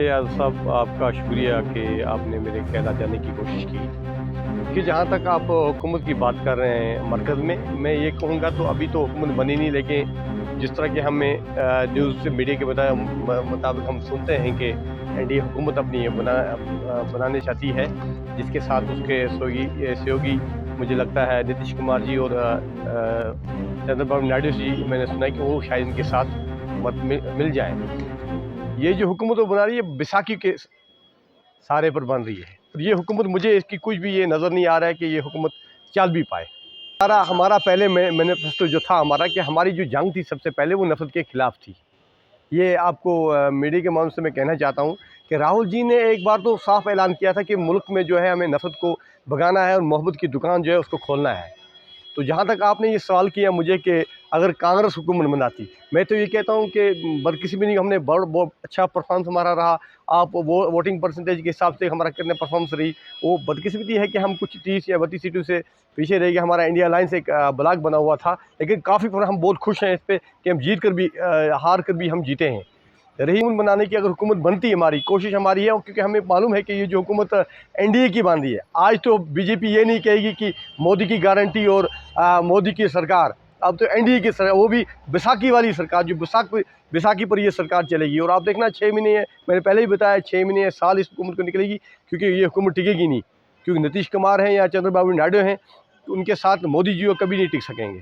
यार साहब, आपका शुक्रिया कि आपने मेरे कहना जानने की कोशिश की कि जहाँ तक आप हुकूमत की बात कर रहे हैं मरकज़ में, मैं ये कहूँगा तो अभी तो हुकूमत बनी नहीं, लेकिन जिस तरह के हमें न्यूज़ से मीडिया के मुताबिक हम सुनते हैं कि एनडीए हुकूमत अपनी बनाने चाहती है, जिसके साथ उसके सहयोगी मुझे लगता है नीतीश कुमार जी और चंद्रबाबू नायडू जी, मैंने सुना है कि वो शायद इनके साथ मत मिल जाए। ये जो हुकूमत वो बना रही है बैसाखी के सहारे पर बन रही है, और ये हुकूमत, मुझे इसकी कुछ भी ये नज़र नहीं आ रहा है कि ये हुकूमत चल भी पाए। हमारा पहले मैनिफेस्टो जो था हमारा, कि हमारी जो जंग थी सबसे पहले वो नफरत के ख़िलाफ़ थी। ये आपको मीडिया के माध्यम से मैं कहना चाहता हूँ कि राहुल जी ने एक बार तो साफ ऐलान किया था कि मुल्क में जो है हमें नफरत को भगाना है और मोहब्बत की दुकान जो है उसको खोलना है। तो जहाँ तक आपने ये सवाल किया मुझे कि अगर कांग्रेस हुकूमत बनाती, मैं तो ये कहता हूँ कि बदकिस्मती नहीं, हमने बहुत अच्छा परफॉर्मेंस हमारा रहा। आप वो वोटिंग परसेंटेज के हिसाब से हमारा कितने परफॉर्मेंस रही, वो बदकिस्मती है कि हम कुछ 30 या 32 सीटों से पीछे रह गए। हमारा इंडिया अलायंस एक ब्लॉक बना हुआ था, लेकिन काफ़ी पर हम बहुत खुश हैं इस पर कि हम जीत कर भी हार कर भी हम जीते हैं। रही बनाने की अगर हुकूमत बनती है, हमारी कोशिश हमारी है, क्योंकि हमें मालूम है कि ये जो हुकूमत एनडीए की बन रही है, आज तो बीजेपी ये नहीं कहेगी कि मोदी की गारंटी और मोदी की सरकार, अब तो एनडीए की सरकार, वो भी बैसाखी वाली सरकार, जो बैसाखी पर ये सरकार चलेगी। और आप देखना 6 महीने है, मैंने पहले ही बताया 6 महीने या साल इस हुकूमत को निकलेगी, क्योंकि ये हुकूमत टिकेगी नहीं, क्योंकि नीतीश कुमार हैं या चंद्रबाबू नायडू हैं, तो उनके साथ मोदी जी कभी नहीं टिक सकेंगे।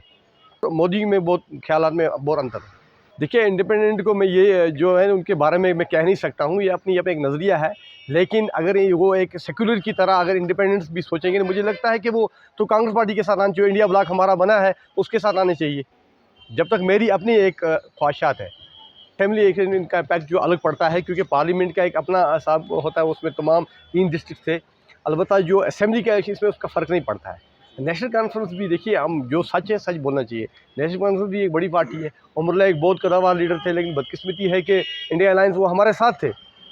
तो मोदी में बहुत ख्यालात में बहुत अंतर है। देखिए, इंडिपेंडेंट को मैं ये जो है उनके बारे में मैं कह नहीं सकता हूँ, ये अपनी एक नज़रिया है। लेकिन अगर ये वो एक सेक्युलर की तरह अगर इंडिपेंडेंस भी सोचेंगे, तो मुझे लगता है कि वो तो कांग्रेस पार्टी के साथ आने, जो इंडिया ब्लॉक हमारा बना है उसके साथ आने चाहिए। जब तक मेरी अपनी एक ख्वाहिशात है, फैमिली एक इनका इम्पैक्ट जो अलग पड़ता है, क्योंकि पार्लियामेंट का एक अपना हिसाब होता है, उसमें तमाम 3 डिस्ट्रिक्ट थे। अलबत्ता जो असेंबली का है इसमें उसका फ़र्क नहीं पड़ता है। नेशनल कॉन्फ्रेंस भी देखिए, हम जो सच है सच बोलना चाहिए। नेशनल कॉन्फ्रेंस भी एक बड़ी पार्टी है। उमरुल्लाह एक बहुत कद्दावर लीडर थे, लेकिन बदकिस्मती है कि इंडिया अलायंस वो हमारे साथ थे,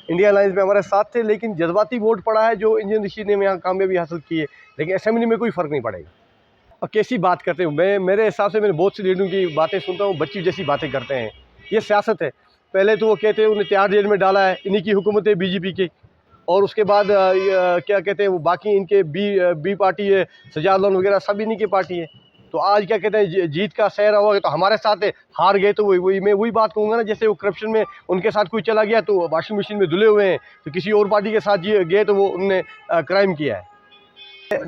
इंडिया अलायंस में हमारे साथ थे, लेकिन जज्बाती वोट पड़ा है जो इंजन ऋषि ने यहाँ कामयाबी हासिल की है, लेकिन असेंबली में कोई फ़र्क नहीं पड़ेगा। और कैसी बात करते हो, मेरे हिसाब से मैंने बहुत सी लीडरों की बातें सुनता हूँ, बच्ची जैसी बातें करते हैं। ये सियासत है। पहले तो वो कहते हैं उन्हें तिहाड़ जेल में डाला है, इन्हीं की हुकूमत है बीजेपी की। और उसके बाद क्या कहते हैं वो बाकी इनके बी पार्टी है, सजाद वगैरह सब इन्हीं की पार्टी है। तो आज क्या कहते हैं जीत का सहरा हुआ तो हमारे साथ है, हार गए तो वही मैं वही बात कहूँगा ना, जैसे वो करप्शन में उनके साथ कोई चला गया तो वॉशिंग मशीन में धुले हुए हैं, तो किसी और पार्टी के साथ गए तो वो उनने क्राइम किया है।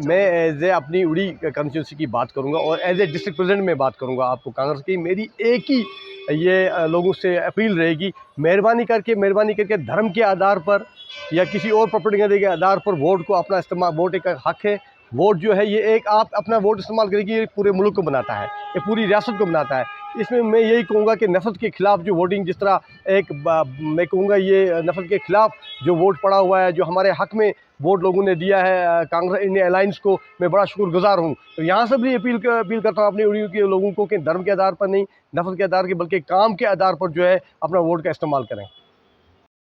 मैं एज ए अपनी उड़ी कंस्टिट्यूंसी की बात करूंगा, और एज ए डिस्ट्रिक्ट प्रेसिडेंट में बात करूंगा आपको कांग्रेस की। मेरी एक ही ये लोगों से अपील रहेगी, मेहरबानी करके धर्म के आधार पर या किसी और प्रोपेगेंडा के आधार पर वोट को अपना इस्तेमाल, वोट एक हक है। वोट जो है ये एक, आप अपना वोट इस्तेमाल करेंगे, ये पूरे मुल्क को बनाता है, ये पूरी रियासत को बनाता है। इसमें मैं यही कहूँगा कि नफरत के ख़िलाफ़ जो वोटिंग, जिस तरह मैं कहूँगा ये नफरत के ख़िलाफ़ जो वोट पड़ा हुआ है, जो हमारे हक़ में वोट लोगों ने दिया है कांग्रेस इंडिया अलायंस को, मैं बड़ा शुक्रगुजार हूँ। तो यहाँ से भी अपील करता हूँ अपने उड़ी के लोगों को कि धर्म के आधार पर नहीं, नफरत के आधार के, बल्कि काम के आधार पर जो है अपना वोट का इस्तेमाल करें।